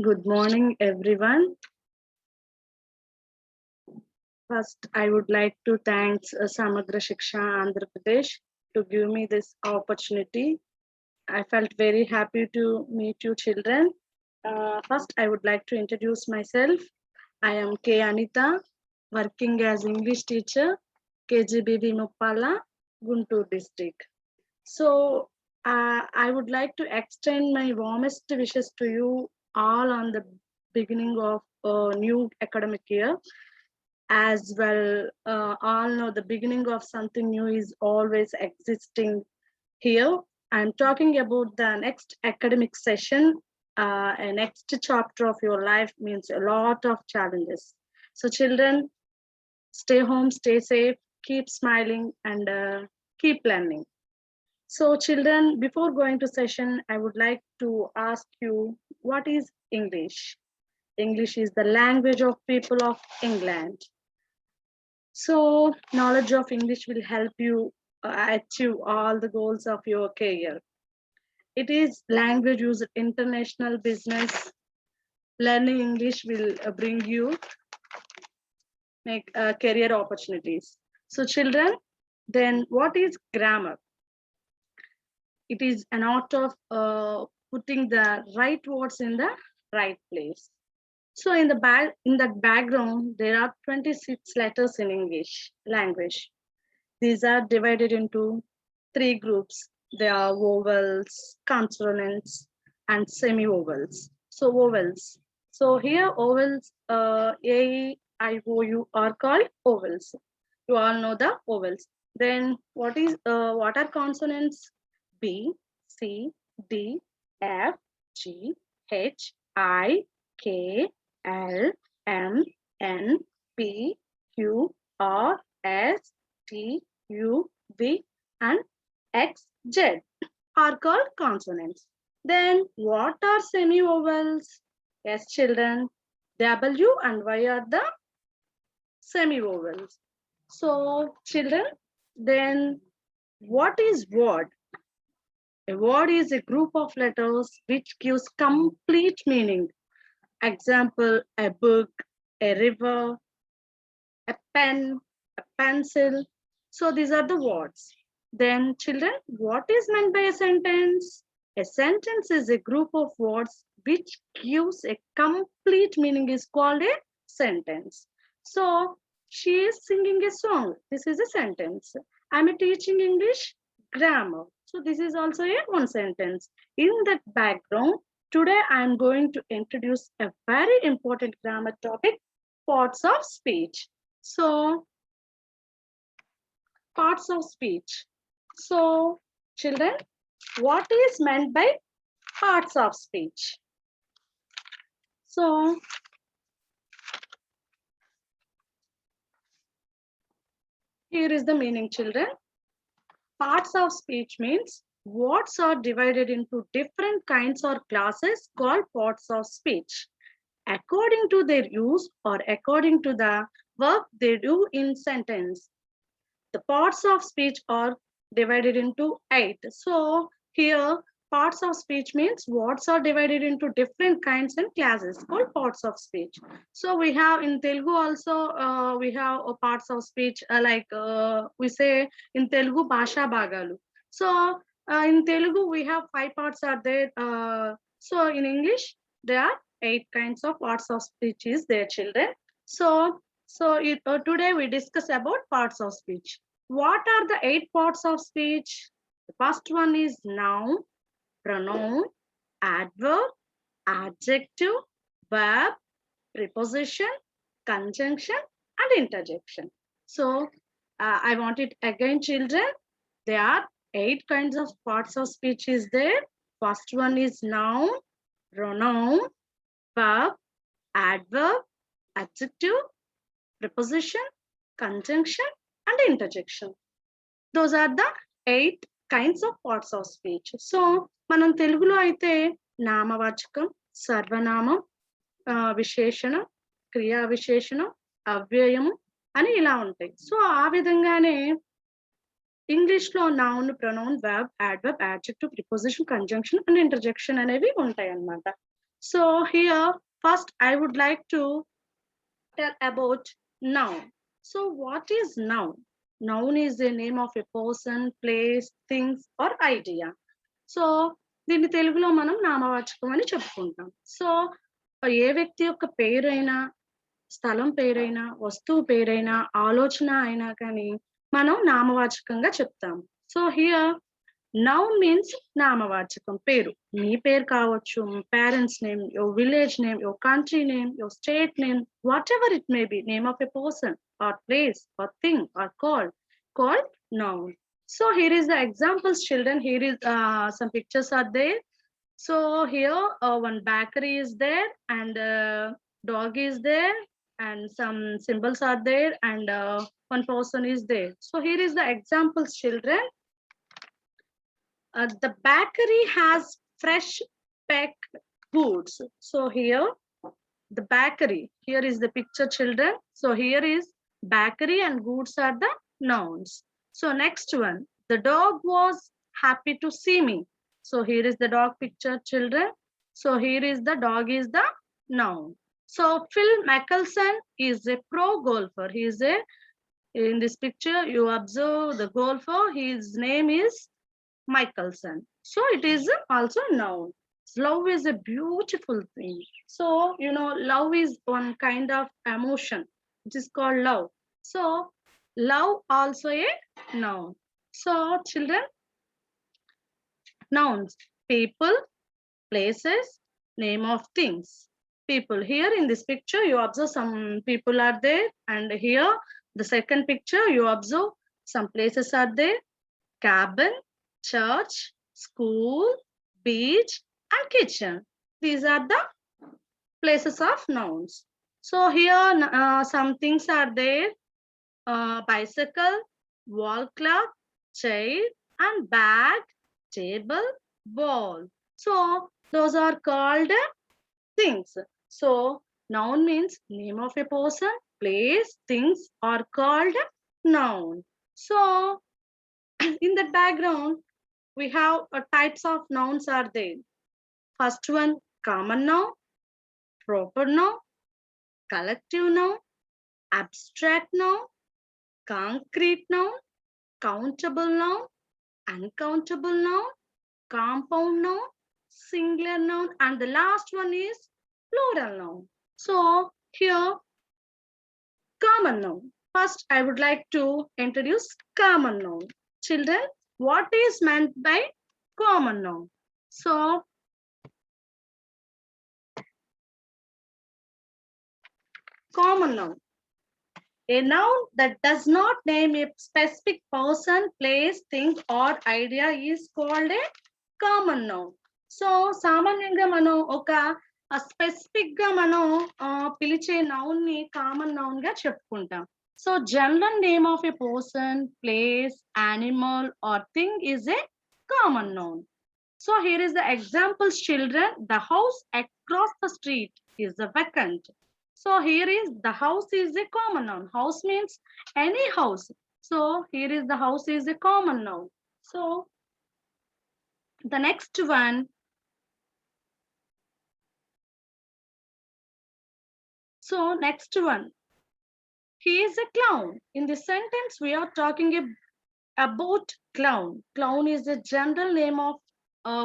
Good morning, everyone. First, I would like to thank Samagra Shiksha Andhra Pradesh to give me this opportunity. I felt very happy to meet you, children. First, I would like to introduce myself. I am K. Anita, working as English teacher, KGBB Muppala, Guntur district. So, I would like to extend my warmest wishes to you all on the beginning of a new academic year. As well, all know the beginning of something new is always existing here. I'm talking about the next academic session. A next chapter of your life means a lot of challenges. So, children, stay home, stay safe, keep smiling, and keep learning. So, children, before going to session, I would like to ask you, what is English? English is the language of people of England. So, knowledge of English will help you achieve all the goals of your career. It is language used in international business. Learning English will bring you make career opportunities. So, children, then what is grammar? It is an art of putting the right words in the right place. So in that background, there are 26 letters in English language. These are divided into three groups. They are vowels, consonants, and semi-vowels. So vowels. So here vowels A, I, O, U are called vowels. You all know the vowels. Then what are consonants? B, C, D, F, G, H, I, K, L, M, N, P, Q, R, S, T, U, V, and X, Z are called consonants. Then what are semi-vowels? Yes, children, W and Y are the semi-vowels. So, children, then what is word? A word is a group of letters which gives complete meaning. Example, a book, a river, a pen, a pencil. So these are the words. Then, children, what is meant by a sentence? A sentence is a group of words which gives a complete meaning is called a sentence. So she is singing a song. This is a sentence. I'm teaching English grammar. So this is also a one sentence. In that background, today I am going to introduce a very important grammar topic, parts of speech. So, parts of speech. So, children, what is meant by parts of speech? So, here is the meaning, children. Parts of speech means words are divided into different kinds or classes called parts of speech according to their use or according to the work they do in sentence. The parts of speech are divided into 8. So here parts of speech means words are divided into different kinds and classes called parts of speech. So we have in Telugu also we have parts of speech we say in Telugu Bhasha Bhagalu. So in Telugu we have 5 parts are there. So in English there are 8 kinds of parts of speech is there, children. So today we discuss about parts of speech. What are the 8 parts of speech? The first one is noun, pronoun, adverb, adjective, verb, preposition, conjunction, and interjection. So I want it again, children. There are 8 kinds of parts of speech is there. First one is noun, pronoun, verb, adverb, adjective, preposition, conjunction, and interjection. Those are the 8 kinds of parts of speech. So మనం తెలుగులో అయితే నామవాచకం, సర్వనామం, విశేషణం, క్రియా విశేషణం, అవ్యయము అని ఇలా ఉంటాయి. సో ఆ విధంగానే ఇంగ్లీష్ లో noun, pronoun, verb, adverb, adjective, preposition, conjunction and interjection అనేవి ఉంటాయి అన్నమాట. So here, first I would like to tell about noun. So what is noun? Noun is the name of a person, place, things or idea. So దీన్ని తెలుగులో మనం నామవాచకం అని చెప్పుకుంటాం. So ఏ వ్యక్తి యొక్క పేరైనా, స్థలం పేరైనా, వస్తువు పేరైనా, ఆలోచన అయినా కానీ మనం నామవాచకంగా చెప్తాము. సో హియర్ నౌన్ మీన్స్ నామవాచకం, పేరు. మీ పేరు కావచ్చు, parents name, your village name, your country name, your state name, whatever it may be, name of a person or place or thing or called noun. So here is the examples, children. Here is some pictures are there. So here one bakery is there and dog is there and some symbols are there and one person is there. So here is the examples, children. The bakery has fresh baked goods. So here, the bakery. Here is the picture, children. So here is bakery and goods are the nouns. So next one, the dog was happy to see me. So here is the dog picture, children. So here is the dog is the noun. So Phil Mickelson is a pro golfer. He is a, in this picture, you observe the golfer. His name is Michelson. So it is also noun. Love is a beautiful thing. So, you know, love is one kind of emotion, which is called love. So, love also a noun. So, children, nouns, people, places, name of things. People. Here in this picture, you observe some people are there. And here, the second picture, you observe some places are there. Cabin, church, school, beach, and kitchen. These are the places of nouns. So here some things are there. Bicycle, wall clock, chair, and bag, table, ball. So those are called things. So noun means name of a person, place, things are called noun. So in the background, we have types of nouns are there. First one, common noun, proper noun, collective noun, abstract noun, concrete noun, countable noun, uncountable noun, compound noun, singular noun, and the last one is plural noun. So here, common noun. First, I would like to introduce common noun. Children, what is meant by common noun? So, common noun. A noun that does not name a specific person, place, thing, or idea is called a common noun. So, సామాన్యంగా మనం ఒక specific గా మనం పిలిచే noun ని common noun గా చెప్పుకుంటాం. So, general name of a person, place, animal, or thing is a common noun. So, here is the examples, children. The house across the street is a vacant. So here is the house is a common noun. House means any house. So here is the house is a common noun. So the next one. So next one. He is a clown. In this sentence, we are talking about clown. Clown is the general name of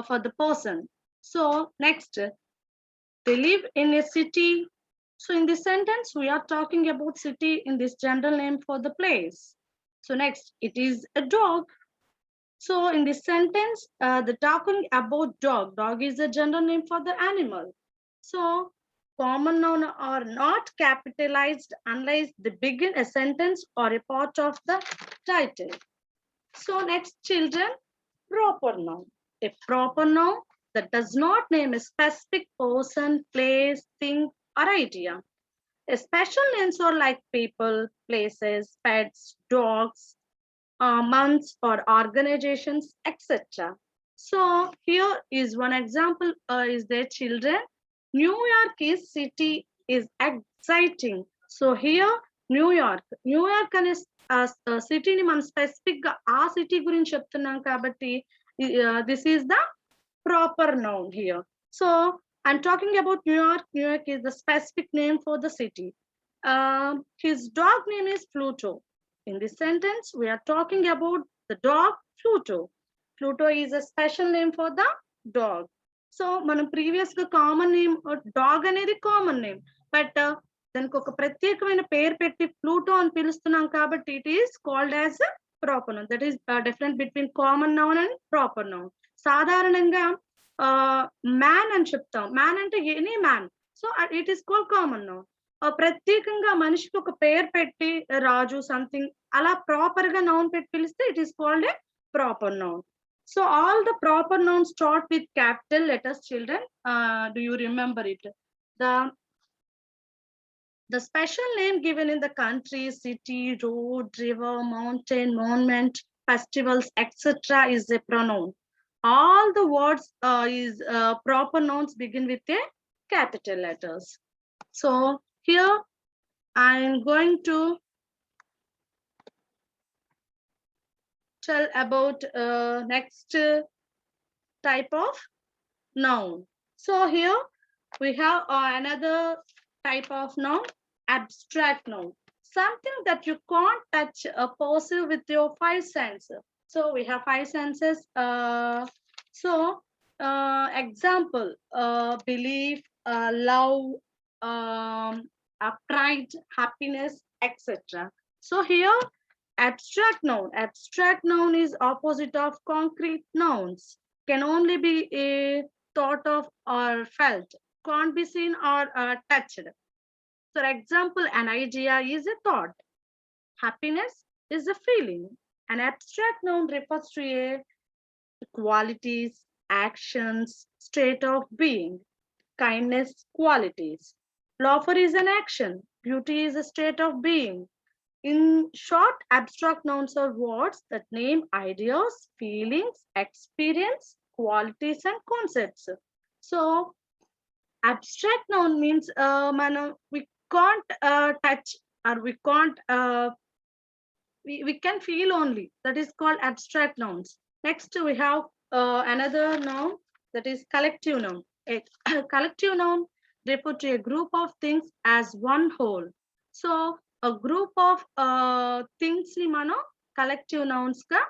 for the person. So next, they live in a city. So in this sentence, we are talking about city in this general name for the place. So next, it is a dog. So in this sentence, the talking about dog. Dog is a general name for the animal. So common noun are not capitalized unless they begin a sentence or a part of the title. So next, children, proper noun. A proper noun that does not name a specific person, place, thing, or idea. A special names are like people, places, pets, dogs, months, or organizations, etc. So here is one example is their children. New York is city is exciting. So here New York అనే సిటీని మనం specific గా ఆ city గురించి చెప్తున్నాం కాబట్టి this is the proper noun here. So I'm talking about New York. New York is the specific name for the city. His dog name is Pluto. In this sentence, we are talking about the dog Pluto. Pluto is a special name for the dog. So, మనం previous గా common name dog అనేది common name, but దానికి ఒక ప్రత్యేకమైన పేరు పెట్టి Pluto అని పిలుస్తున్నాం కాబట్టి it is called as proper noun. That is different between common noun and proper noun. సాధారణంగా మ్యాన్ అని చెప్తాం. మ్యాన్ అంటే any man, so it is called common noun. ప్రత్యేకంగా మనిషికి ఒక పేరు పెట్టి రాజు సంథింగ్ అలా ప్రాపర్ గా నౌన్ పెట్టి పిలిస్తే it is called a proper noun. So all the proper nouns start with capital letters, children. Do you remember it? The special name given in the country, city, road, river, mountain, monument, festivals, etc. is a pronoun. All the words is proper nouns begin with a capital letters. So here I am going to tell about next type of noun. So here we have another type of noun, abstract noun. Something that you can't touch or perceive with your five senses. So we have five senses. Example, belief, love, pride, happiness, etc. So here, abstract noun is opposite of concrete nouns, can only be thought of or felt, can't be seen or touched. For example, an idea is a thought, happiness is a feeling. An abstract noun refers to a qualities, actions, state of being. Kindness, qualities. Laughter is an action, beauty is a state of being. In short, abstract nouns are words that name ideas, feelings, experience, qualities, and concepts. So, abstract noun means we can't touch or we can't we can feel only. That is called abstract nouns. Next, we have another noun, that is collective noun. A collective noun refers to a group of things as one whole. So, a group of things ni మనం collective nouns గా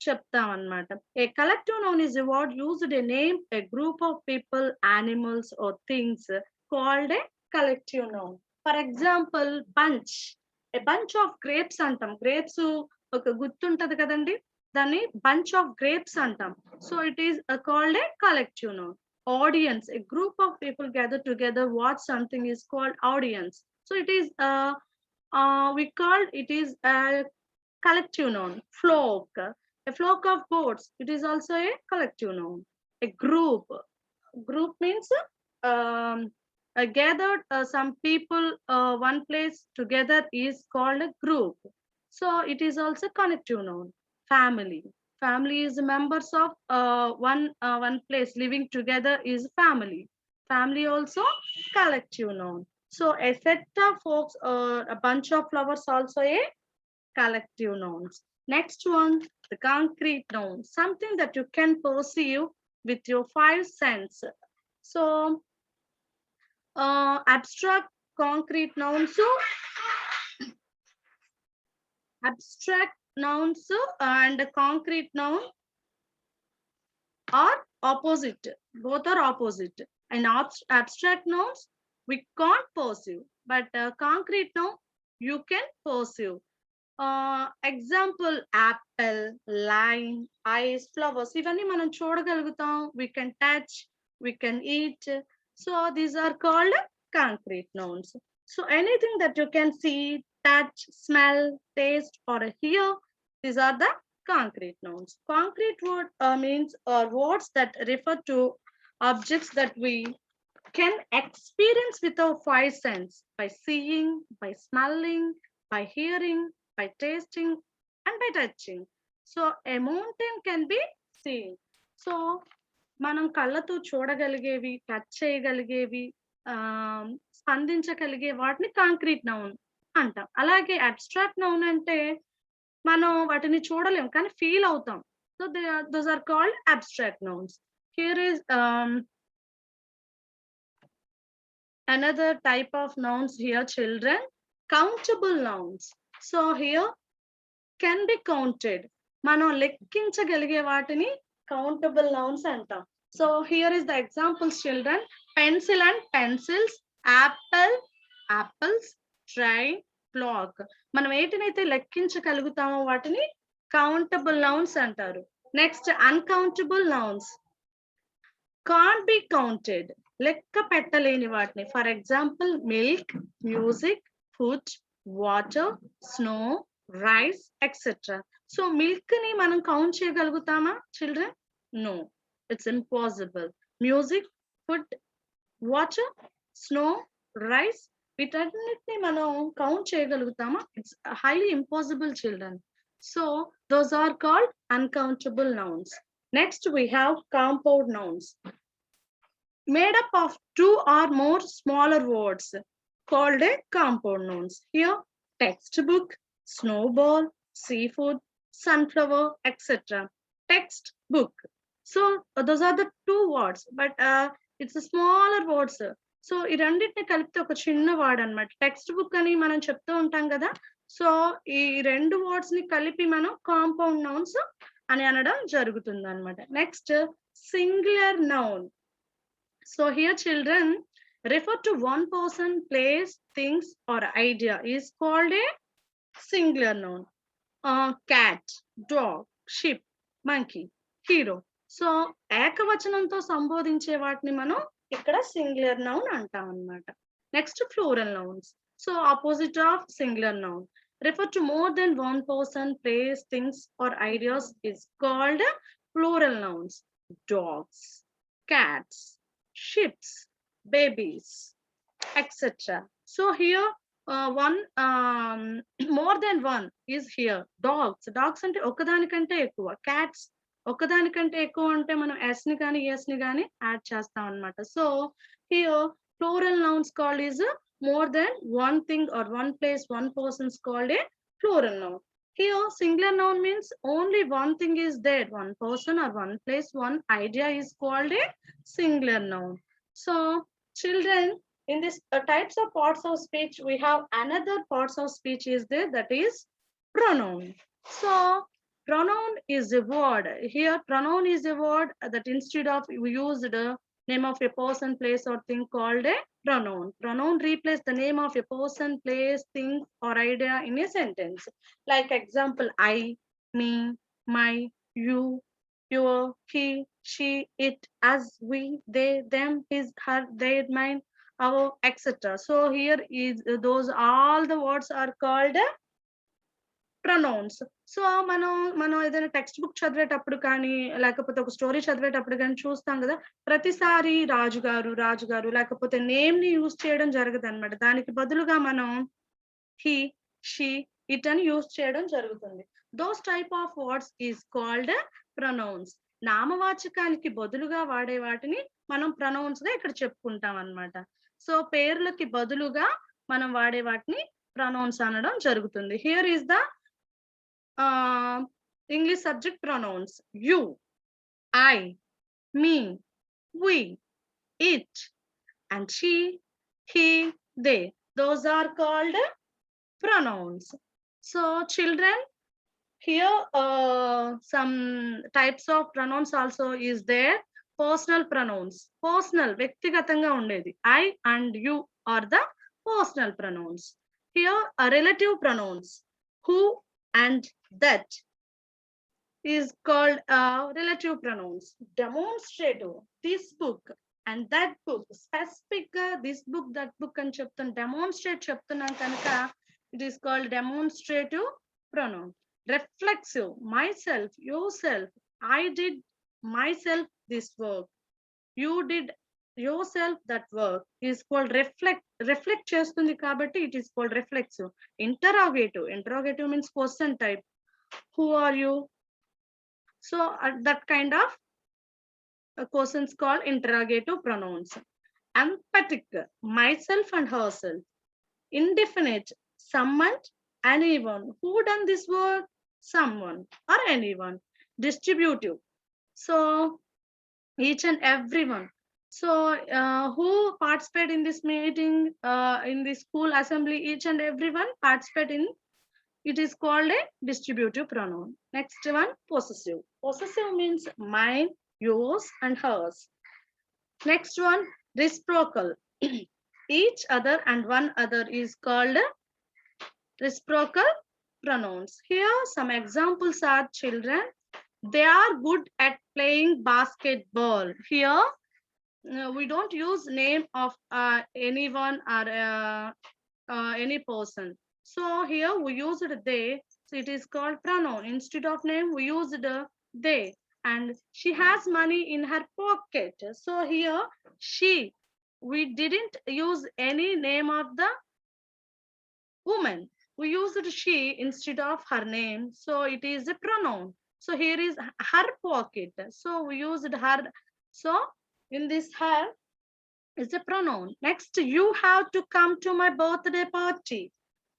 చెప్తాం అన్నమాట. A collective noun is a word used to name a group of people, animals or things called a collective noun. For example, bunch. A bunch of grapes అంటాం. Grapes ఒక గుర్తుంటది కదండి, దాన్ని bunch of grapes అంటాం. So it is called a collective noun. Audience, a group of people gathered together watch something is called audience. So it is we called it is a collective noun. Flock, a flock of goats, it is also a collective noun. A group means gathered some people one place together is called a group. So it is also collective noun. Family is members of one place living together is family. Family also collective noun. So a set of folks or a bunch of flowers also a collective nouns. Next one, the concrete noun, something that you can perceive with your five senses. So abstract concrete nouns, so abstract nouns and concrete noun are opposite. Both are opposite. And abstract nouns we can't perceive, but concrete noun you can perceive. Example, apple, lime, ice, flowers. ఇవన్నీ మనం చూడగలుగుతాం. We can touch, we can eat. So these are called concrete nouns. So anything that you can see, touch, smell, taste, or hear, these are the concrete nouns. Concrete word means words that refer to objects that we can experience with our five senses, by seeing, by smelling, by hearing, by tasting, and by touching. So a mountain can be seen. So మనం కళ్ళతో చూడగలిగేవి, touch చేయగలిగేవి, స్పందించగలిగే వాటిని concrete noun అంటాం. అలాగే abstract noun అంటే మనం వాటిని చూడలేం కానీ ఫీల్ అవుతాం. So those are called abstract nouns. Here is Another type of nouns here, children, countable nouns. So here can be counted. మనం లెక్కించగలిగే వాటిని countable nouns అంటాం. So here is the examples, children. Pencil and pencils, apple, apples, train, clock. మనం ఏటినైతే లెక్కించగలుగుతామో వాటిని countable nouns అంటారు. Next, uncountable nouns. Can't be counted. లెక్క పెట్టలేని వాటిని. For example, milk, music, food, water, snow, rice, etc. So milk ni మనం count చేయగలుగుతామా children? No, it's impossible. Music, food, water, snow, rice, వీటన్నిటిని మనం count చేయగలుగుతామా? It's highly impossible, children. So those are called uncountable nouns. Next we have compound nouns, made up of two or more smaller words, called a compound nouns. Here, textbook, snowball, seafood, sunflower, etc. Textbook. So those are the two words, but it's a smaller words. So ఈ రెండింటిని కలిపితే ఒక చిన్న word అన్నమాట. Text book అని మనం చెప్తూ ఉంటాం కదా. సో ఈ రెండు వర్డ్స్ ని కలిపి మనం కాంపౌండ్ నౌన్స్ అని అనడం జరుగుతుంది అన్నమాట. Next, singular noun. So here, children, refer to one person, place, things, or idea is called a singular noun. Cat, dog, sheep, monkey, hero. So ఏకవచనంతో సంబోధించే వాటిని మనం ఇక్కడ సింగులర్ నౌన్ అంటాం అన్నమాట. Next, plural nouns. So opposite of singular noun. Refer to more than one person, place, things, or ideas is called plural nouns. Dogs, cats, ships, babies, etc. So here one more than one is here. Dogs అంటే ఒకదానికంటే ఎక్కువ. Cats ఒకదానికంటే ఎక్కువ అంటే మనం s ని కానీ es ని కానీ add చేస్తాం అన్నమాట. So here plural nouns called is more than one thing or one place, one person is called a plural noun. Here singular noun means only one thing is there, one person or one place, one idea is called a singular noun. So children, in this types of parts of speech, we have another parts of speech is there, that is pronoun. So pronoun is a word. Here pronoun is a word that instead of we use the name of a person, place, or thing called a pronoun. Pronoun replace the name of a person, place, thing, or idea in a sentence. Like example, I, me, my, you, your, he, she, it, us, we, they, them, his, her, their, mine, our, etc. So here is those all the words are called pronouns. So మనం ఏదైనా text book చదివేటప్పుడు కానీ లేకపోతే ఒక story చదివేటప్పుడు కానీ చూస్తాం కదా, ప్రతిసారి రాజుగారు లేకపోతే నేమ్ ని యూజ్ చేయడం జరగదు అనమాట. దానికి బదులుగా మనం హీ, షీ, ఇట్ అని యూజ్ చేయడం జరుగుతుంది. Those type of words is called pronouns. నామవాచకానికి బదులుగా వాడే వాటిని మనం ప్రొనౌన్స్ గా ఇక్కడ చెప్పుకుంటాం అన్నమాట. సో పేర్లకి బదులుగా మనం వాడే వాటిని ప్రొనౌన్స్ అనడం జరుగుతుంది. Here is the English subject pronouns: you, I, me, we, it, and she, he, they. Those are called pronouns. So children, here some types of pronouns also is there. Personal pronouns. Personal, వ్యక్తిగతంగా ఉండేది. I and you are the personal pronouns. Here relative pronouns. Who and that is called relative pronouns. Demonstrative, this book and that book. Specific this book, that book అని చెప్తాను, demonstrate చెప్తున్నాం కనుక it is called demonstrative pronoun. Reflexive, myself, yourself. I did myself this work, you did yourself that work is called reflect చేస్తుంది కాబట్టి it is called reflexive. Interrogative means question type. Who are you? So that kind of questions called interrogative pronouns. Emphatic, myself and herself. Indefinite, someone, anyone. Who done this work? Someone or anyone. Distributive, so each and everyone. So who participate in this meeting, in the school assembly? Each and everyone participate in. It is called a distributive pronoun. Next one, possessive. Possessive means mine, yours, and hers. Next one, reciprocal. Each other and one other is called reciprocal pronouns. Here, some examples are children. They are good at playing basketball. Here, we don't use name of anyone or any person. So here we use they. So it is called pronoun. Instead of name, we use the they. And she has money in her pocket. So here she. We didn't use any name of the woman. We used she instead of her name. So it is a pronoun. So here is her pocket. So we used her. So in this her is a pronoun. Next, you have to come to my birthday party.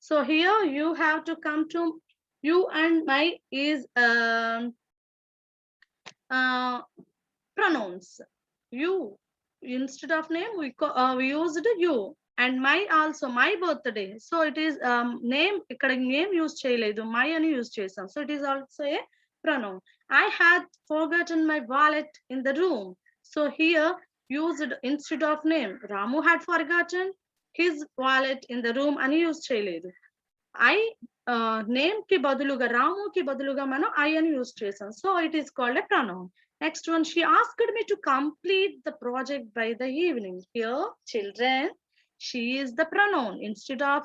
So here you have to come to, you and my is uh, pronouns. You instead of name we used you, and my also my birthday. So it is name ikkada name use cheyaledu, my ani use chesam. So it is also a pronoun. I had forgotten my wallet in the room. So here used instead of name. Ramu had forgotten his wallet in the room ani use cheyaledu. I name ki baduluga Ramu ki baduluga మనం I అని use చేసాం. So it is called a pronoun. Next one, she asked me to complete the project by the evening. Here, children, she is the pronoun. Instead of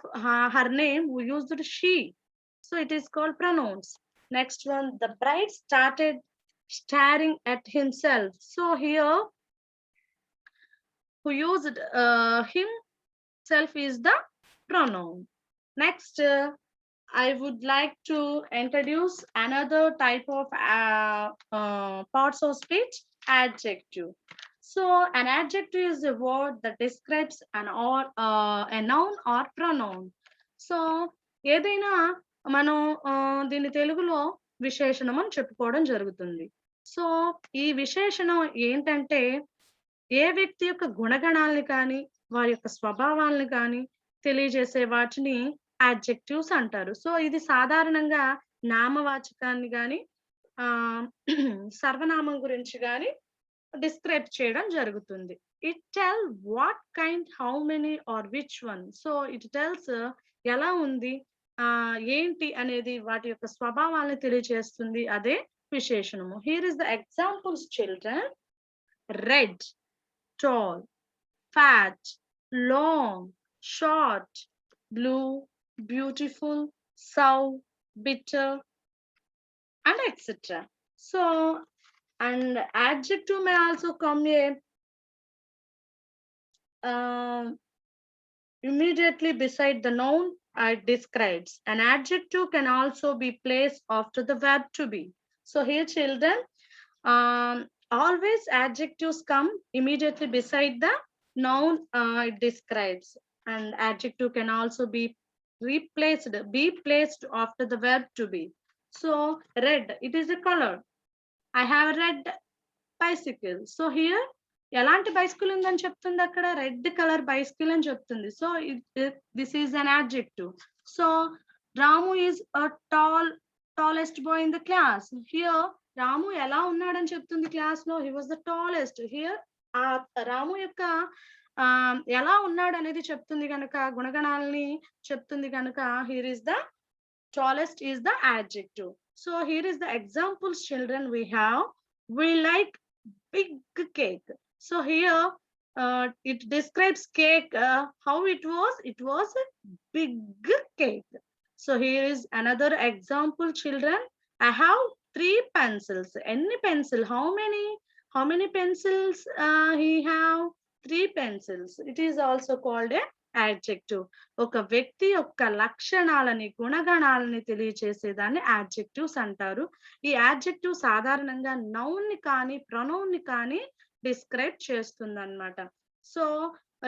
her name, we used she. So it is called pronouns. Next one, the bride started staring at himself. So here, who used himself is the pronoun. Next, I would like to introduce another type of parts of speech, adjective. So an adjective is a word that describes an or a noun or pronoun. So ఏదైనా మనం దీన్ని తెలుగులో విశేషణం అని చెప్పుకోవడం జరుగుతుంది. So ఈ విశేషణం ఏంటంటే ఏ వ్యక్తి యొక్క గుణగణాలని కానీ వారి యొక్క స్వభావాలను కానీ తెలియజేసే వాటిని యాడ్జెక్టివ్స్ అంటారు. సో ఇది సాధారణంగా నామవాచకాన్ని గాని సర్వనామం గురించి గాని డిస్క్రైబ్ చేయడం జరుగుతుంది. It tell what kind, how many or which one. So it tells ఎలా ఉంది, ఏంటి అనేది వాటి యొక్క స్వభావాలను తెలియజేస్తుంది. అదే విశేషణము. Here is the examples children. Red, tall, fat, long, short, blue, beautiful, sour, bitter, and etc. So, and adjective may also come here immediately beside the noun it describes. An adjective can also be placed after the verb to be. So here, children, always adjectives come immediately beside the noun it describes, and adjective can also be placed after the verb to be. So red, it is a color. I have a red bicycle. So here ఎలాంటి bicycle ఉందని చెప్తుంది, అక్కడ red colour bicycle అని చెప్తుంది. So this is an adjective. So Ramu is a tallest boy in the class. Here Ramu ఎలా ఉన్నాడని చెప్తుంది class లో, he was the tallest. Here ఆ రాము యొక్క ఎలా ఉన్నాడు అనేది చెప్తుంది కనుక, గుణగణాలని చెప్తుంది కనుక, here is the tallest is the adjective. So here is the examples, children, we have. We like big cake. So here it describes cake, how it was. It was a big cake. So here is another example, children. I have 3 pencils. Any pencil? How many pencils he have? 3 pencils. It is also called a adjective. ఒక వ్యక్తి యొక్క లక్షణాలని, గుణగణాలని తెలియచేసేదాన్ని adjectives అంటారు. ఈ adjective సాధారణంగా noun ని కానీ pronoun ని కానీ డిస్క్రైబ్ చేస్తుంది అన్నమాట. So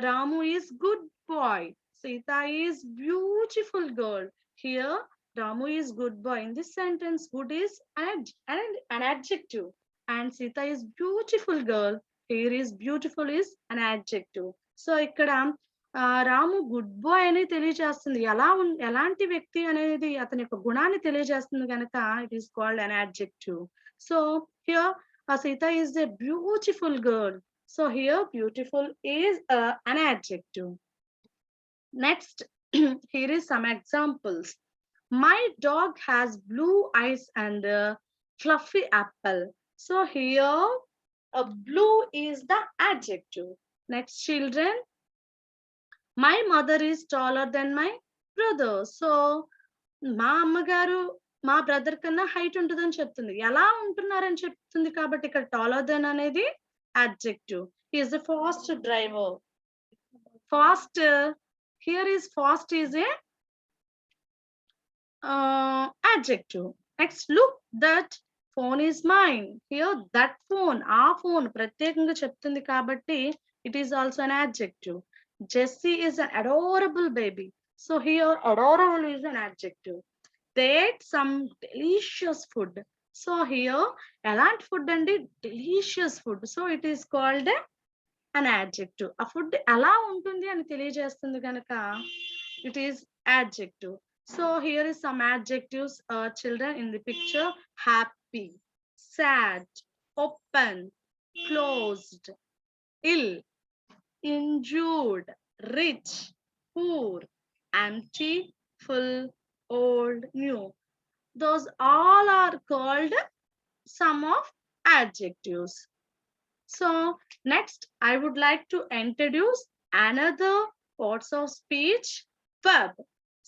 Ramu is good boy, Sita is beautiful girl. Here Ramu is good boy. In this sentence, good is an adjective, and Sita is beautiful girl. Here is beautiful is an adjective. So ఇక్కడ రాము good bye అని తెలియజేస్తుంది. ఎలాంటి వ్యక్తి అనేది అతని యొక్క గుణాన్ని తెలియజేస్తుంది కనుక it is called an adjective. So here Sita is a beautiful girl. So here beautiful is an adjective. Next, here is some examples. My dog has blue eyes and a fluffy apple. So here blue is the adjective. Next, children, my mother is taller than my brother. So మా అమ్మగారు మా brother కన్నా height ఉంటుందని చెప్తుంది. ఎలా ఉంటున్నారని చెప్తుంది కాబట్టి ఇక్కడ టాలర్ దెన్ అనేది adjective. He is a fast driver. Fast, here is fast is a adjective. Next, look, that phone is mine. Here that phone, ఆ phone ప్రత్యేకంగా చెప్తుంది కాబట్టి it is also an adjective. Jessie is an adorable baby. So here adorable is an adjective. They ate some delicious food. So here elant food and delicious food. So it is called an adjective. A food ఎలా ఉంటుంది అని తెలియజేస్తుంది కనుక it is adjective. So here is some adjectives, children, in the picture. Happy, sad, open, closed, ill, injured, rich, poor, empty, full, old, new. Those all are called some of adjectives. So next, I would like to introduce another parts of speech, verb.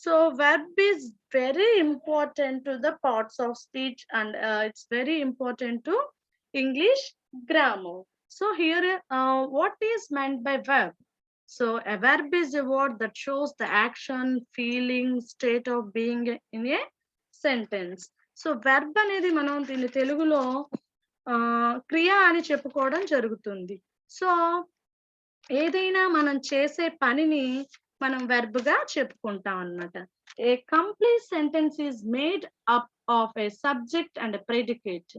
So verb is very important to the parts of speech, and it's very important to English grammar. So here, what is meant by verb? So a verb is a word that shows the action, feeling, state of being in a sentence. So verb అనేది మనం దీన్ని తెలుగులో క్రియ అని చెప్పుకోవడం జరుగుతుంది. So ఏదైనా మనం చేసే పనిని మనం వెర్బ్ గా చెప్పుకుంటాం అన్నమాట. ఏ complete sentence is made up of A subject and predicate.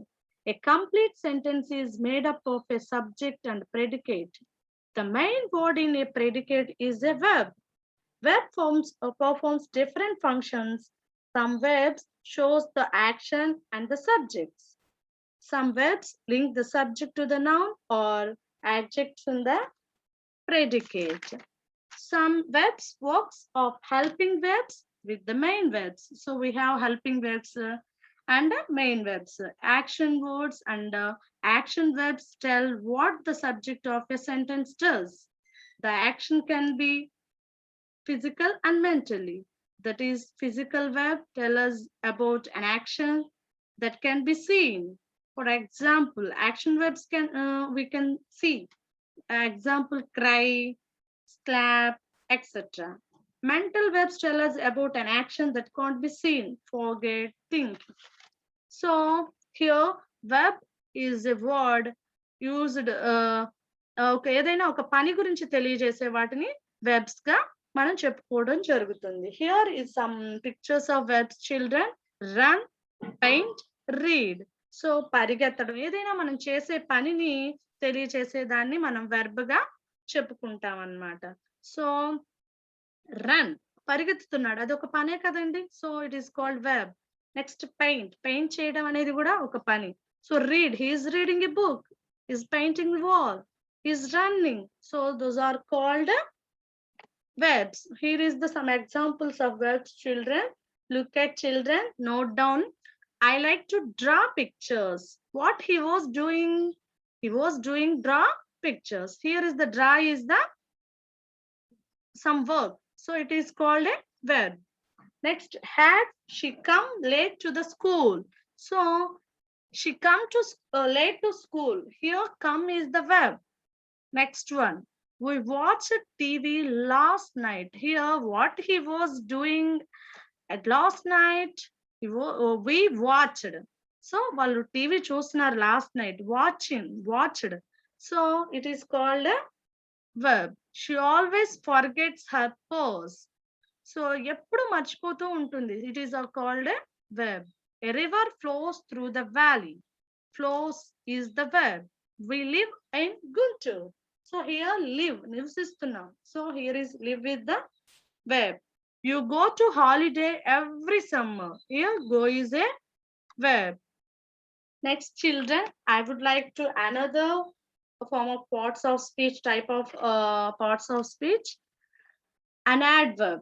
A complete sentence is made up of A subject and predicate. The main word in a predicate is a verb. Verb performs different functions. Some verbs shows the action and the subjects. Some verbs link the subject to the noun or adjectives in the predicate. Some verbs works of helping verbs with the main verbs. So we have helping verbs and main verbs. Action words and action verbs tell what the subject of a sentence does. The action can be physical and mentally. That is, physical verb tell us about an action that can be seen. For example, action verbs can we can see. Example, cry, slap, etc. Mental verbs tell us about an action that can't be seen, forget, think. So here verb is a word used ఏదైనా ఒక పని గురించి తెలియజేసే వాటిని verbs గా మనం చెప్పుకోవడం జరుగుతుంది. Here is some pictures of verbs, children. Run, paint, read. So పరిగెత్తడం, ఏదైనా మనం చేసే పనిని తెలియజేసే దాన్ని మనం verb గా చెప్పుకుంటాం అన్నమాట. సో రన్, పరిగెత్తుతున్నాడు, అది ఒక పనే కదండి. So it is called verb. Next paint, paint చేయడం అనేది కూడా ఒక పని. So read, he is reading a book, is painting the wall, is running. So those are called verbs. Here is some examples of verbs, children. Look at, children, note down. I like to draw pictures. What he was doing? He was doing draw pictures. Here is the draw is the some verb. So it is called a verb. Next, had she come late to the school? So she come to late to school. Here come is the verb. Next one, we watched TV last night. Here what he was doing at last night, we watched. So వాళ్ళు TV చూస్తున్నారు last night, watched. So it is called a verb. She always forgets her purse. So ఎప్పుడు మర్చిపోతూ ఉంటుంది. It is called a verb. A river flows through the valley. Flows is the verb. We live in Guntur. So here live, నివసిస్తున్నాం. So here is live with the verb. You go to holiday every summer. Here go is a verb. Next, children, I would like to another form of parts of speech, type of parts of speech. An adverb.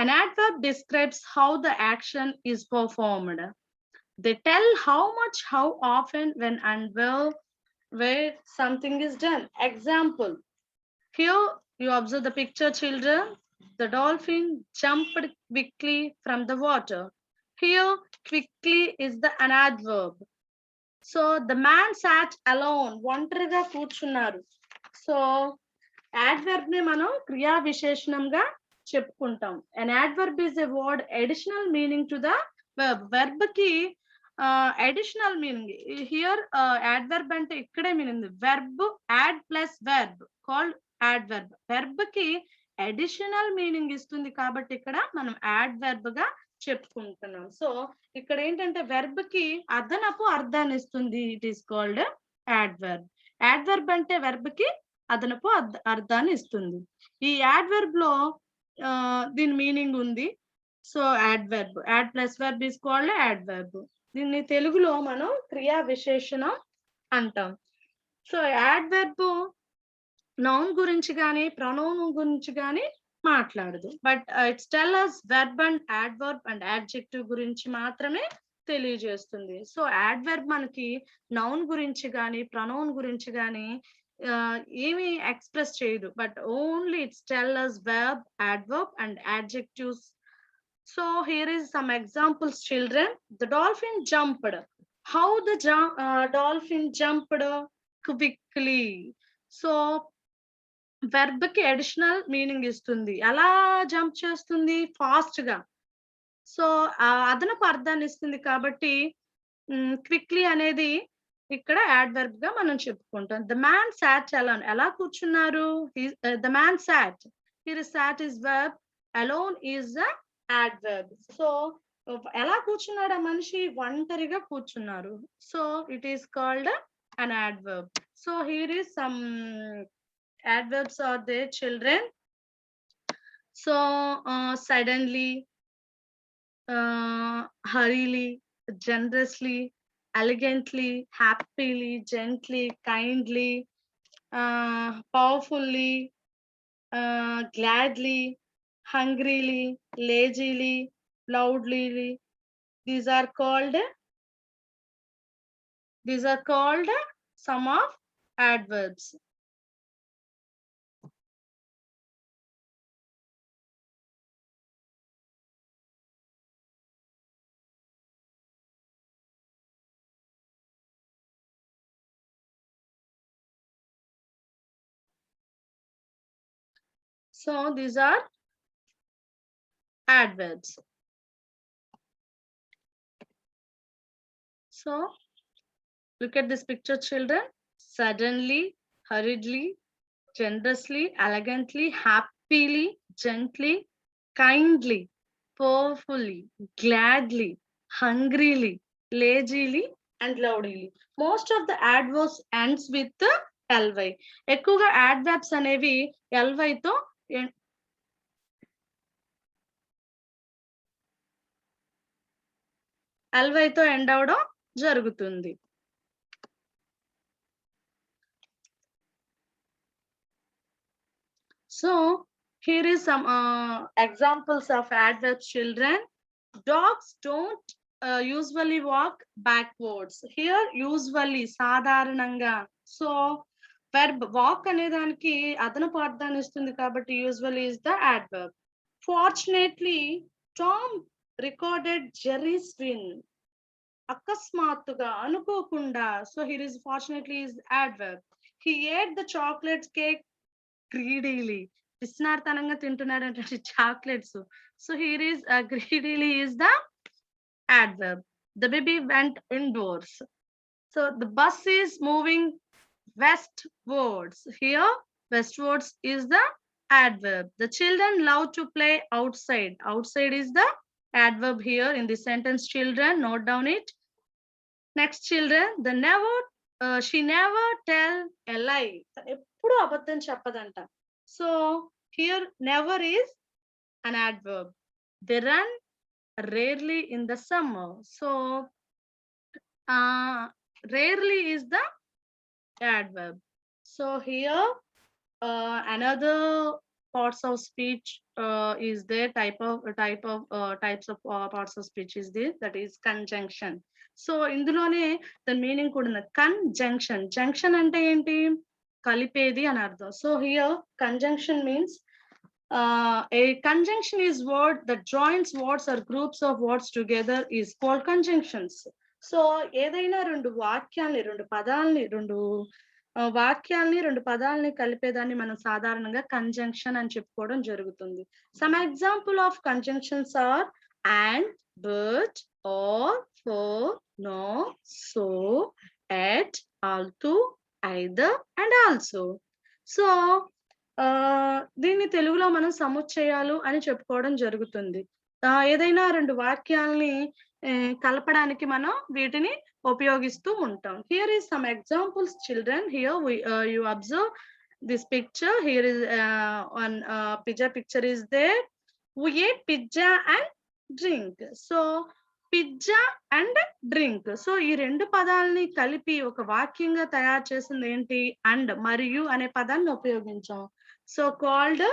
An adverb describes how the action is performed. They tell how much, how often, when, and where something is done. Example. Here you observe the picture, children. The dolphin jumped quickly from the water. Here, quickly is the an adverb. So the man sat alone. ఒంటరిగా కూర్చున్నారు. So adverb ని మనం క్రియా విశేషణంగా చెప్పుకుంటాం. An adverb is a word additional meaning to the verb. Verb కి additional meaning. Here adverb అంటే ఇక్కడే meaning. Verb add plus verb called adverb. Verb కి అడిషనల్ మీనింగ్ ఇస్తుంది కాబట్టి ఇక్కడ మనం adverb గా చెప్పుకుంటున్నాం. సో ఇక్కడ ఏంటంటే వెర్బ్ కి అదనపు అర్థాన్ని ఇస్తుంది. It is called adverb. Adverb అంటే వెర్బ్ కి అదనపు అర్థాన్ని ఇస్తుంది. ఈ యాడ్వర్బ్ లో దీని మీనింగ్ ఉంది. So adverb, add plus verb is called adverb. దీన్ని తెలుగులో మనం క్రియా విశేషణం అంటాం. సో యాడ్వర్బ్ నౌన్ గురించి కానీ ప్రొనౌన్ గురించి కానీ మాట్లాడదు. But it's tell us verb and adverb and adjective గురించి మాత్రమే తెలియజేస్తుంది. సో యాడ్వర్బ్ మనకి నౌన్ గురించి కానీ ప్రొనౌన్ గురించి కానీ ఏమి ఎక్స్ప్రెస్ చేయదు. But only it's tell us verb, adverb and adjectives. So here is some examples, children. The dolphin jumped. How the dolphin jumped? Quickly. So verb కి అడిషనల్ మీనింగ్ ఇస్తుంది. ఎలా జంప్ చేస్తుంది? ఫాస్ట్ గా. So అదనపు అర్థాన్ని ఇస్తుంది కాబట్టి క్విక్లీ అనేది ఇక్కడ యాడ్వర్బ్ గా మనం చెప్పుకుంటాం. The man sat alone. ఎలా కూర్చున్నారు? The man sat. Here sat is verb, alone is the adverb. So ఎలా కూర్చున్నాడు ఆ మనిషి? ఒంటరిగా కూర్చున్నారు. So it is called an adverb. So here is some adverbs are there, children. So suddenly, hurriedly, generously, elegantly, happily, gently, kindly, powerfully, gladly, hungrily, lazily, loudly. These are called some of adverbs. So these are adverbs. So look at this picture, children. Suddenly, hurriedly, generously, elegantly, happily, gently, kindly, powerfully, gladly, hungrily, lazily, and loudly. Most of the adverbs ends with the ly. ఎక్కువగా adverbs అనేవి ly తో ly తో end అవడం జరుగుతుంది. So here is some examples of adverbs, children. Dogs don't usually walk backwards. Here usually సాధారణంగా. So verb walk అనే దానికి అదనపు అర్థాన్ని ఇస్తుంది కాబట్టి usually is the adverb. Fortunately, Tom recorded Jerry's win. అకస్మాత్తుగా, అనుకోకుండా. So here is fortunately is adverb. He ate the chocolate cake greedily. విస్నార్తనంగా తింటున్నాడు అంటే chocolates. So here is greedily is the adverb. The baby went indoors. So the bus is moving westwards. Here westwards is the adverb. The children love to play outside. Outside is the adverb here in the sentence, children. Note down it. Next, children, the never she never tell a lie. ఎప్పుడు అబద్ధం చెప్పదంట. So here never is an adverb. They run rarely in the summer. So rarely is the adverb. So here another parts of speech is there, types of parts of speech is there, that is conjunction. So ఇందులోనే the meaning కూడా ఉంది. Conjunction, junction అంటే ఏంటి, కలిపేది అని అర్థం. So here conjunction means a conjunction is word that joins words or groups of words together is called conjunctions. So ఏదైనా రెండు వాక్యాల్ని, రెండు పదాలని, రెండు వాక్యాల్ని, రెండు పదాలని కలిపేదాన్ని మనం సాధారణంగా కంజంక్షన్ అని చెప్పుకోవడం జరుగుతుంది. Some example of conjunctions are and, but, or, for, nor, so, yet, although, either and also. So దీన్ని తెలుగులో మనం సముచ్చయాలు అని చెప్పుకోవడం జరుగుతుంది. ఏదైనా రెండు వాక్యాల్ని కలపడానికి మనం వీటిని ఉపయోగిస్తూ ఉంటాం. Here is some examples children. Here you observe this picture. Here is one picture is there. We ate pizza and drink. So pizza and drink. So ఈ రెండు పదాలని కలిపి ఒక వాక్యంగా తయారు చేసింది ఏంటి, అండ్, మరియు అనే పదాన్ని ఉపయోగించాం. So called,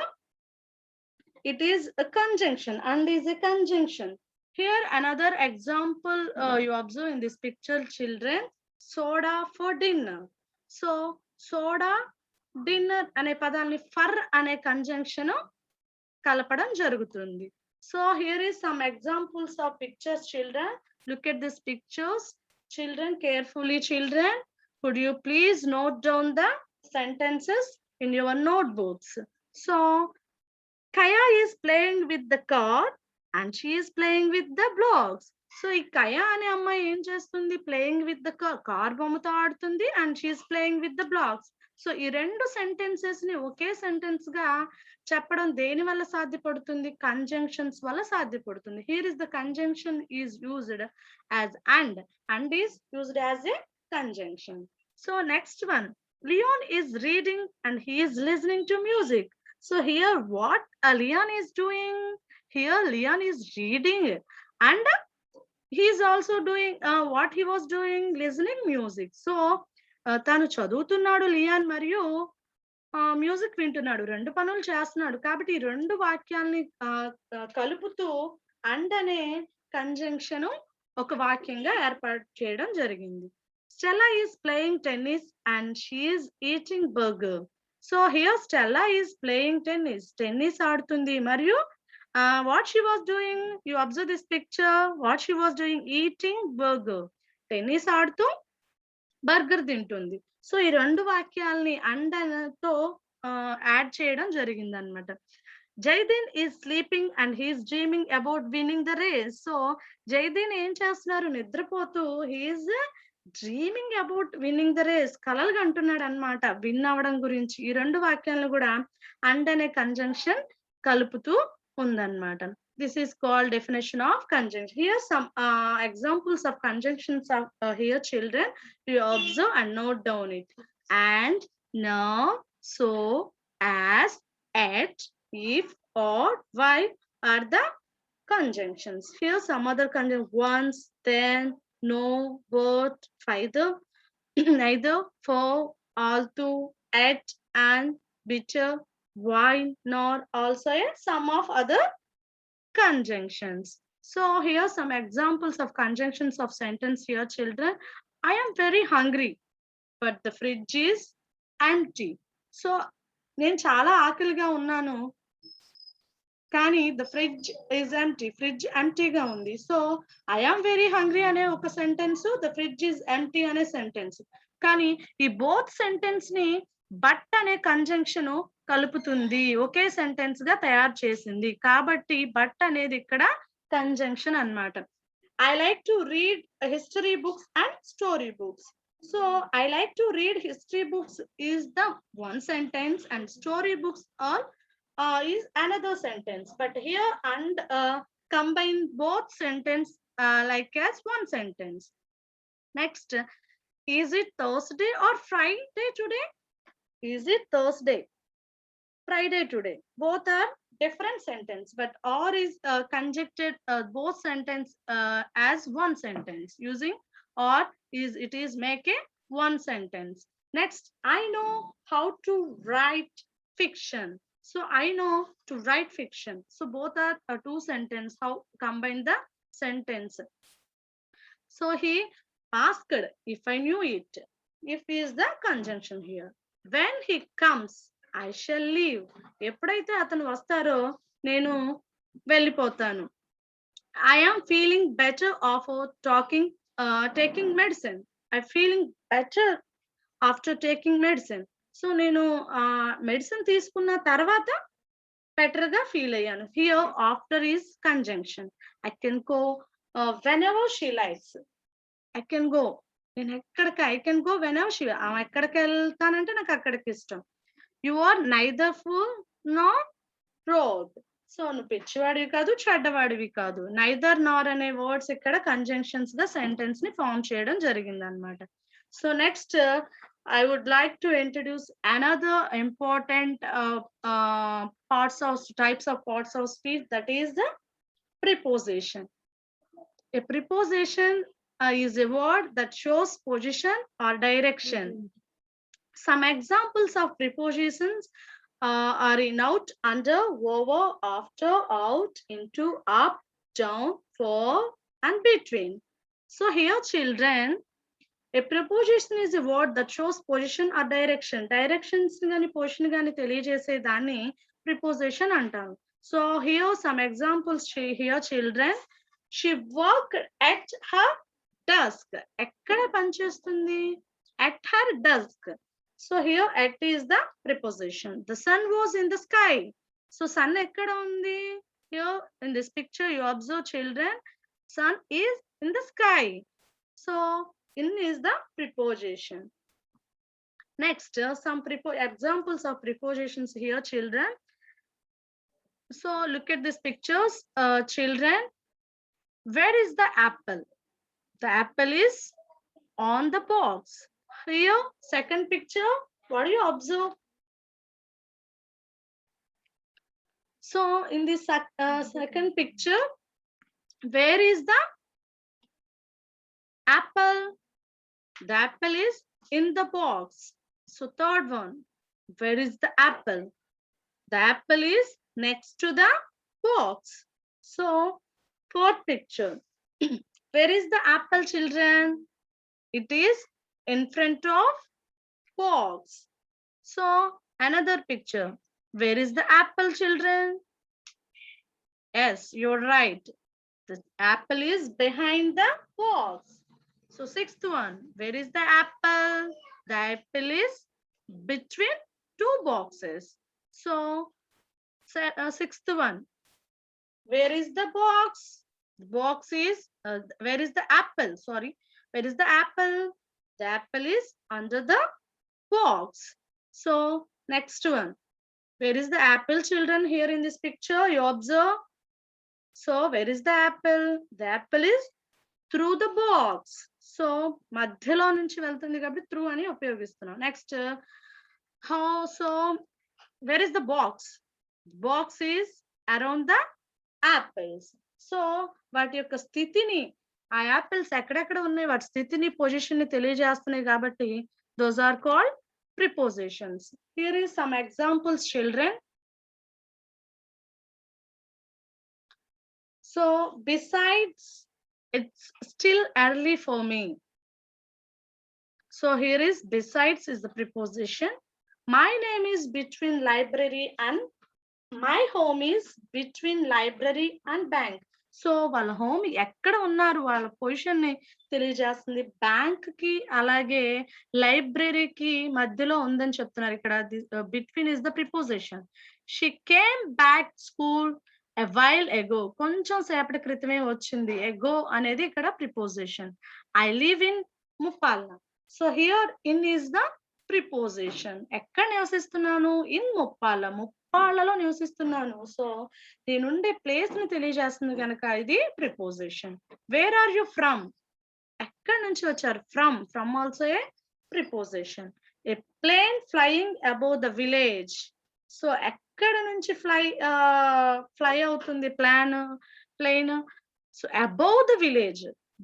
it is a conjunction, and is a conjunction. Here another example you observe in this picture, children. Soda for dinner. So soda, dinner అనే పదాన్ని ఫర్ అనే కంజంక్షన్ కలపడం జరుగుతుంది. So here is some examples of pictures, children. Look at these pictures, children, carefully, children. Could you please note down the sentences in your notebooks? So Kaya is playing with the car and she is playing with the blocks. So ఈ కయా అనే అమ్మాయి ఏం చేస్తుంది, playing with the car బొమ్మతో ఆడుతుంది, and she is playing with the blocks. So ఈ రెండు sentences ని ఒకే సెంటెన్స్ గా చెప్పడం దేని వల్ల సాధ్యపడుతుంది, కంజంక్షన్స్ వల్ల సాధ్యపడుతుంది. Here is the conjunction is used as and is used as a conjunction. So next one, Leon is reading and he is listening to music. So here what Leon is doing? Here Leon is reading and he is also doing what he was doing, listening music. So tanu chaduvutunnadu Leon mariyu music వింటున్నాడు, రెండు పనులు చేస్తున్నాడు. కాబట్టి ఈ రెండు వాక్యాల్ని కలుపుతూ and అనే conjunction ఒక వాక్యంగా ఏర్పాటు చేయడం జరిగింది. Stella is playing tennis and she is eating burger. So here Stella is playing tennis. Tennis ఆడుతుంది మరియు what she was doing, you observe this picture, what she was doing, eating burger. Tennis ఆడుతూ burger తింటుంది. సో ఈ రెండు వాక్యాలని and తో add చేయడం జరిగింది అనమాట. Jaiden is sleeping and he's dreaming about winning the race. So Jaiden ఏం చేస్తున్నారు, నిద్రపోతూ he's dreaming about winning the race, కలలుగా అంటున్నాడు అనమాట విన్ అవ్వడం గురించి. ఈ రెండు వాక్యాలను కూడా అండ్ అనే కంజంక్షన్ కలుపుతూ ఉందన్నమాట. This is called definition of conjunction. Here some examples of conjunctions of here children. You observe and note down it. And, now, so, as, at, if, or, why are the conjunctions. Here some other conjunctions: once, then, no, but, either, neither, for, although, at, and, bitter, why, nor, also, and some of other conjunctions. So here some examples of conjunctions of sentence here, children. I am very hungry but the fridge is empty. So నేను చాలా ఆకలిగా ఉన్నాను కానీ the fridge is empty, fridge emptyగా ఉంది. So I am very hungry అనే ఒక sentence, the fridge is empty అనే sentence. కానీ ఈ బోత్ సెంటెన్స్ ని బట్ అనే కంజంక్షన్ కలుపుతుంది, ఒకే సెంటెన్స్ గా తయారు చేసింది. కాబట్టి బట్ అనేది ఇక్కడ కంజంక్షన్ అన్నమాట. I like to read history books and story books. So I like to read history books is the one sentence and story books are is another sentence. But here and combine both sentence like as one sentence. Next, Is it Thursday or Friday today? Is it Thursday, Friday today? Both are different sentence, but or is conjuncted both sentence as one sentence using or is it is make a one sentence. Next, I know how to write fiction. So I know to write fiction. So both are two sentence. How combine the sentence? So he asked if I knew it. If is the conjunction here. When he comes, I shall leave. ఎప్పుడైతే అతను వస్తారో నేను వెళ్ళిపోతాను. I am feeling better after taking medicine. I'm feeling better after taking medicine. So నేను medicine తీసుకున్న తర్వాత better గా feel అయ్యాను. Here after is conjunction. I can go whenever she likes. I can go. నేను ఎక్కడికి I can go when ever she ఆమె ఎక్కడికి వెళ్తానంటే నాకు అక్కడికి ఇష్టం. You are neither full Nar road. So నువ్వు పిచ్చివాడివి కాదు చెడ్డవాడివి కాదు. నైదర్ నార్ అనే వర్డ్స్ ఇక్కడ కంజంక్షన్స్ గా సెంటెన్స్ ని ఫార్మ్ చేయడం జరిగింది అనమాట. So next I would like to introduce another important types of parts of speech, that is the preposition. A preposition is a word that shows position or direction. Some examples of prepositions are in, out, under, over, after, out, into, up, down, for, and between. So here, children, a preposition is a word that shows position or direction. Directions gani position gani తెలియజేసే దాన్ని preposition అంటారు. So here some examples here, children. She worked at her desk. ఎక్కడ పనిచేస్తుంది? At her desk. So here at is the preposition. The sun was in the sky. So sun ekkada undi? Here in this picture you observe, children, sun is in the sky. So in is the preposition. Next, some examples of prepositions here, children. So look at these pictures, children. Where is the apple? The apple is on the box. Here, second picture, what do you observe? So in this second picture, where is the apple? The apple is in the box. So third one, where is the apple? The apple is next to the box. So fourth picture, where is the apple, children? It is in front of box. So another picture, where is the apple, children? Yes, you're right. The apple is behind the box. So sixth one, where is the apple? The apple is between two boxes. So sixth one, where is the box? The box is where is the apple? Sorry, where is the apple? The apple is under the box. So next one, where is the apple, children? Here in this picture you observe. So where is the apple? The apple is through the box. So మధ్యలో నుంచి వెళ్తుంది కాబట్టి through అని ఉపయోగిస్తున్నాం. Next, so where is the box? Box is around the apples. So వాటి యొక్క స్థితిని, ఆ apples ఎక్కడెక్కడ ఉన్నాయి వాటి స్థితిని పొజిషన్ ని తెలియజేస్తున్నాయి కాబట్టి those are called prepositions. Here is some examples, children. So besides, it's still early for me. So here is besides is the preposition. My name is between library and my home is between library and bank. So వాళ్ళ home ఎక్కడ ఉన్నారు వాళ్ళ position ని తెలియజేస్తుంది. Bank కి అలాగే లైబ్రరీకి మధ్యలో ఉందని చెప్తున్నారు ఇక్కడ. Between is the preposition. She came back school a while ago. కొంచెం సేపటి క్రితమే వచ్చింది. ఎగో అనేది ఇక్కడ preposition. I live in Muppalla. So here in is the preposition. ఎక్కడ నివసిస్తున్నాను? ఇన్ ముప్పాళ్ళ. ముప్పాళ్ళలో నివసిస్తున్నాను. సో నేనుండే ప్లేస్ ని తెలియజేస్తుంది కనుక ఇది preposition. Where are you from? ఎక్కడి నుంచి వచ్చారు? From also a preposition. A plane flying above the village. So ఎక్కడ నుంచి ఫ్లై అవుతుంది plane? So above the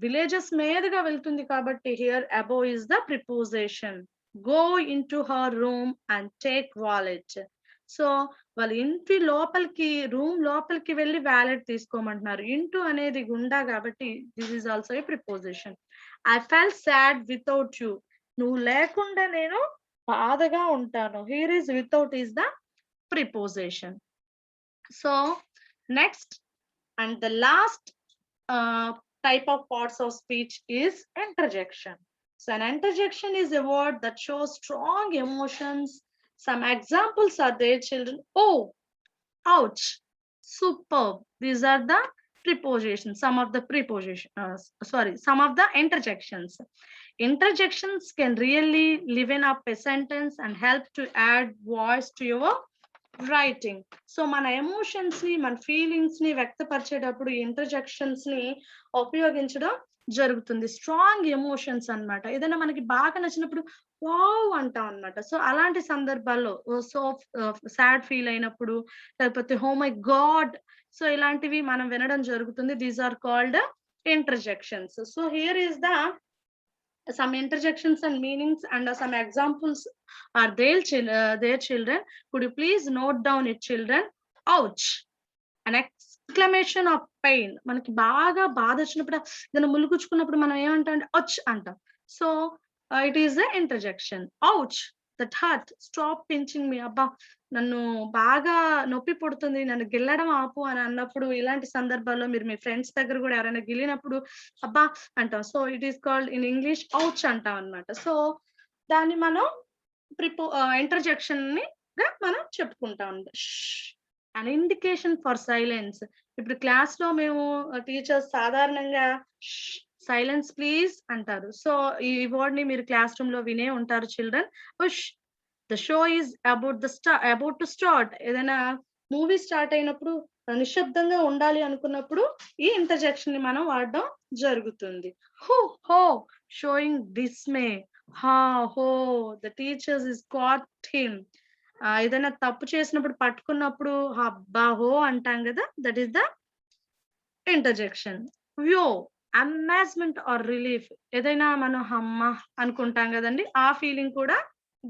villages మీదుగా వెళ్తుంది కాబట్టి here above is the preposition. Go in to her room and take wallet. So వాళ్ళ ఇంటి room లోపలికి వెళ్ళి వ్యాలెట్ తీసుకోమంటున్నారు. ఇంటూ అనేది గుండా కాబట్టి this is also a preposition. I fell sad without you. నువ్వు లేకుండా నేను బాధగా ఉంటాను. Here is without is the preposition. So next and the last type of parts of speech is interjection. So an interjection is a word that shows strong emotions. Some examples are there, children. Oh, ouch, superb. These are the prepositions, some of the interjections. Interjections can really liven up a sentence and help to add voice to your writing. So మన emotions ని, మన feelings ని వ్యక్తపరిచేటప్పుడు interjections ని ఉపయోగించడం జరుగుతుంది. Strong emotions అన్నమాట. ఏదైనా మనకి బాగా నచ్చినప్పుడు వావ్ అంటాం అన్నమాట. సో అలాంటి సందర్భాల్లో సో సాడ్ ఫీల్ అయినప్పుడు, లేకపోతే హో మై గాడ్, సో ఇలాంటివి మనం వినడం జరుగుతుంది. These are called interjections. So here is the some interjections and meanings and some examples are there, children. Could you please note down it, children? Ouch, an exclamation of pain. మనకి బాగా బాధ వచ్చినప్పుడు, ఏదైనా ముళ్ళు గుచ్చుకున్నప్పుడు మనం ఏమంటాం? ouch అంటాం. So it is a interjection. ouch, that hurt, stop pinching me. అబ్బా నన్ను బాగా నొప్పి పుడుతుంది, నన్ను గిల్లడం ఆపు అని అన్నప్పుడు, ఇలాంటి సందర్భాల్లో మీరు మీ ఫ్రెండ్స్ దగ్గర కూడా ఎవరైనా గిల్లినప్పుడు అబ్బా అంటాం. So it is called in English ouch అంటాం అన్నమాట. సో దాన్ని మనం ఇంటర్జెక్షన్ ని మనం చెప్పుకుంటాం. An indication for silence. ఇప్పుడు క్లాస్ లో మేము టీచర్స్ సాధారణంగా సైలెన్స్ ప్లీజ్ అంటారు. సో ఈ వర్డ్ ని మీరు క్లాస్ రూమ్ లో వినే ఉంటారు children. The show is about to start. ఏదైనా మూవీ స్టార్ట్ అయినప్పుడు నిశ్శబ్దంగా ఉండాలి అనుకున్నప్పుడు ఈ ఇంటర్జెక్షన్ ని మనం వాడడం జరుగుతుంది. Oh showing dismay. Oh the teachers is caught him. ఏదైనా తప్పు చేసినప్పుడు పట్టుకున్నప్పుడు అబ్బా హో అంటాం కదా, that is the interjection. Wow, amazement or relief. ఏదైనా మనం హమ్మ అనుకుంటాం కదండి, ఆ ఫీలింగ్ కూడా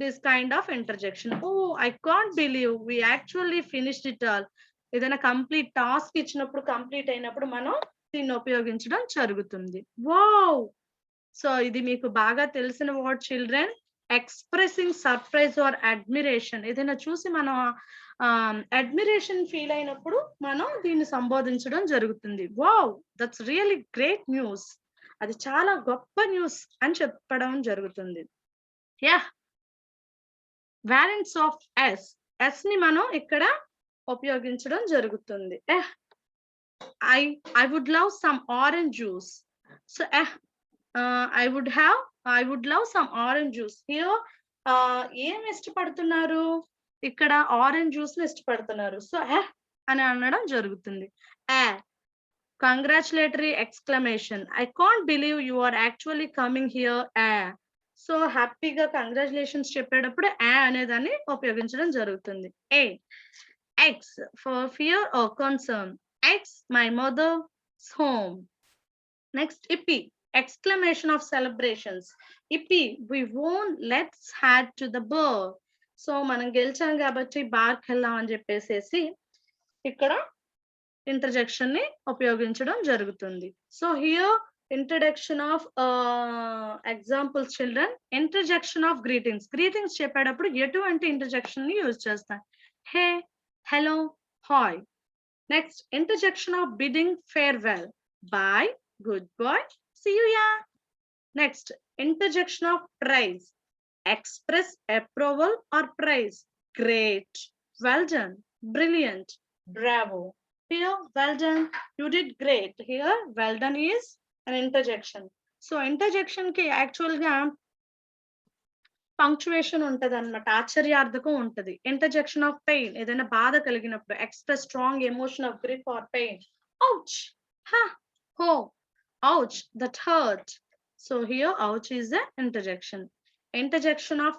this kind of interjection. Oh, I can't believe we actually finished it all. ఏదైనా కంప్లీట్ టాస్క్ ఇచ్చినప్పుడు, కంప్లీట్ అయినప్పుడు మనం దీన్ని ఉపయోగించడం జరుగుతుంది. వావ్. సో ఇది మీకు బాగా తెలిసిన word children. Expressing surprise or admiration. ఏదైనా చూసి మనం అడ్మిరేషన్ ఫీల్ అయినప్పుడు మనం దీన్ని సంబోధించడం జరుగుతుంది. Wow, that's really great news. అది చాలా గొప్ప న్యూస్ అని చెప్పడం జరుగుతుంది. యా, వారెంట్స్ ఆఫ్ ఎస్ ని మనం ఇక్కడ ఉపయోగించడం జరుగుతుంది. I would love some orange juice. So I would love some orange juice. Here ఏం ఇష్టపడుతున్నారు? ఇక్కడ ఆరెంజ్ జ్యూస్ ని ఇష్టపడుతున్నారు. సో అని అనడం జరుగుతుంది. Congratulatory exclamation. I can't believe you are actually coming here. So హ్యాపీగా కంగ్రాచులేషన్స్ చెప్పేటప్పుడు అనేదాన్ని ఉపయోగించడం జరుగుతుంది. Ex for fear or concern. Ex my mother's home. Next yippee, exclamation of celebrations. Yippee we won, let's had to the bar. So మనం గెలిచాం కాబట్టి బార్కి వెళ్దాం అని చెప్పేసి ఇక్కడ ఇంటర్జెక్షన్ ని ఉపయోగించడం జరుగుతుంది. So here introduction of examples, children. Interjection of greetings చెప్పేటప్పుడు ఎటువంటి ఇంటర్జెక్షన్ ని యూజ్ చేస్తాం? Hey, hello, hi. Next interjection of bidding farewell. Bye, good bye, see you ya. Next interjection of praise. Express approval or praise. Great, well done, brilliant, bravo. Here, well done, you did great. Here, well done is an interjection. So interjection ki actual ga punctuation untadi annamata, ఆశ్చర్యార్థకం ఉంటది. Interjection of pain, ఏదైనా బాధ కలిగినప్పుడు express strong emotion of grief or pain. Ouch, ha, ho, ouch, that hurt. So here ouch is the interjection. Interjection of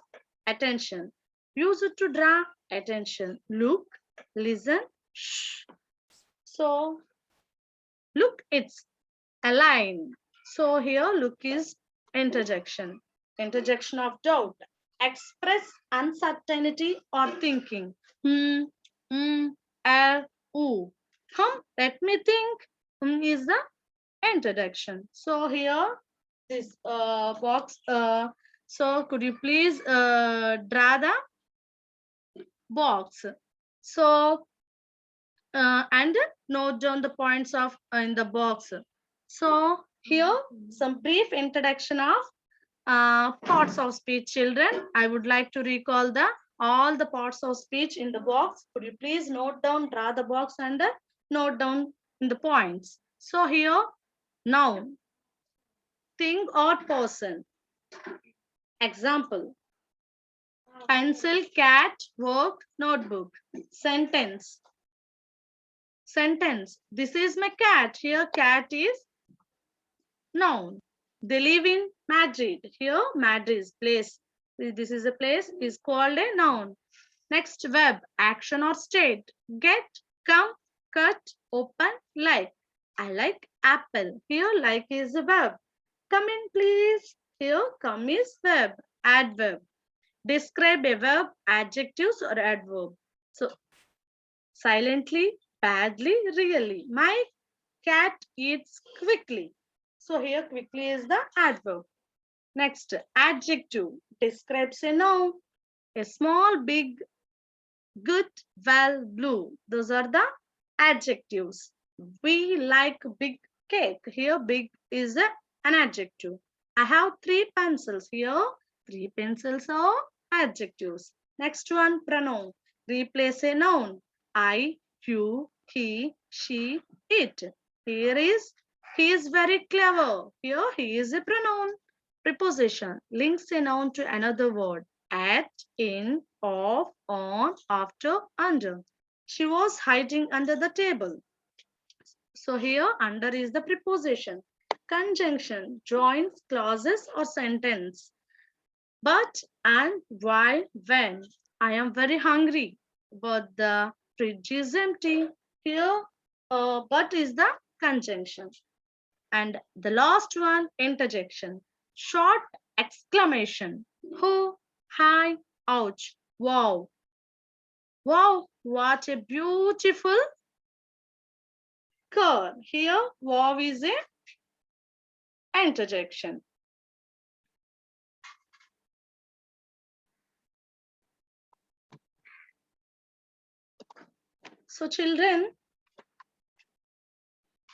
attention. Use it to draw attention. Look, listen, shh. So look, it's a line. So here look is interjection. Interjection of doubt. Express uncertainty or thinking. Hmm, ooh. Let me think. Is the introduction. So here this box. So could you please draw the box? So and note down the points of in the box. So here some brief introduction of parts of speech, children. I would like to recall the all the parts of speech in the box. Could you please note down, draw the box and note down in the points. So here noun, thing or person. Example, pencil, cat, work, notebook. Sentence. Sentence. This is my cat. Here cat is noun. They live in Madrid. Here Madrid is place. This is a place is called a noun. Next verb, action or state. Get, come, cut, open, like. I like apple. Here like is a verb. Come in please. Here come is verb. Adverb. Describe a verb, adjectives or adverb. So silently, badly, really. My cat eats quickly. So here quickly is the adverb. Next, adjective describes a noun. A small, big, good, well, blue. Those are the adjectives. We like big cake. Here big is an adjective. I have 3 pencils. Here 3 pencils are adjectives. Next one, pronoun. Replace a noun. I, you, he, she, it. Here is he is very clever. Here he is a pronoun. Preposition links a noun to another word. At, in, off, on, after, under. She was hiding under the table. So here under is the preposition. Conjunction joins clauses or sentence. But, and, why, when. I am very hungry, but the fridge is empty. Here, but is the conjunction. And the last one, interjection. Short exclamation. Who, hi, ouch, wow. Wow, what a beautiful car. Here, wow is a interjection. So children,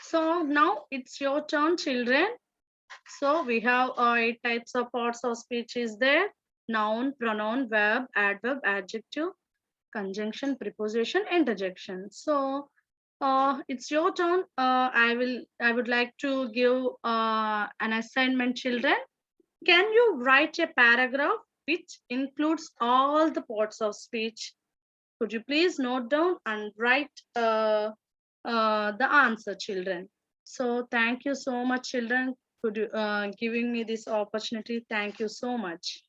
so now it's your turn, children. So we have 8 types of parts of speech is there. Noun, pronoun, verb, adverb, adjective, conjunction, preposition, interjection. So it's your turn. I would like to give an assignment, children. Can you write a paragraph which includes all the parts of speech? Could you please note down and write the answer, children? So thank you so much, children, for giving me this opportunity. Thank you so much.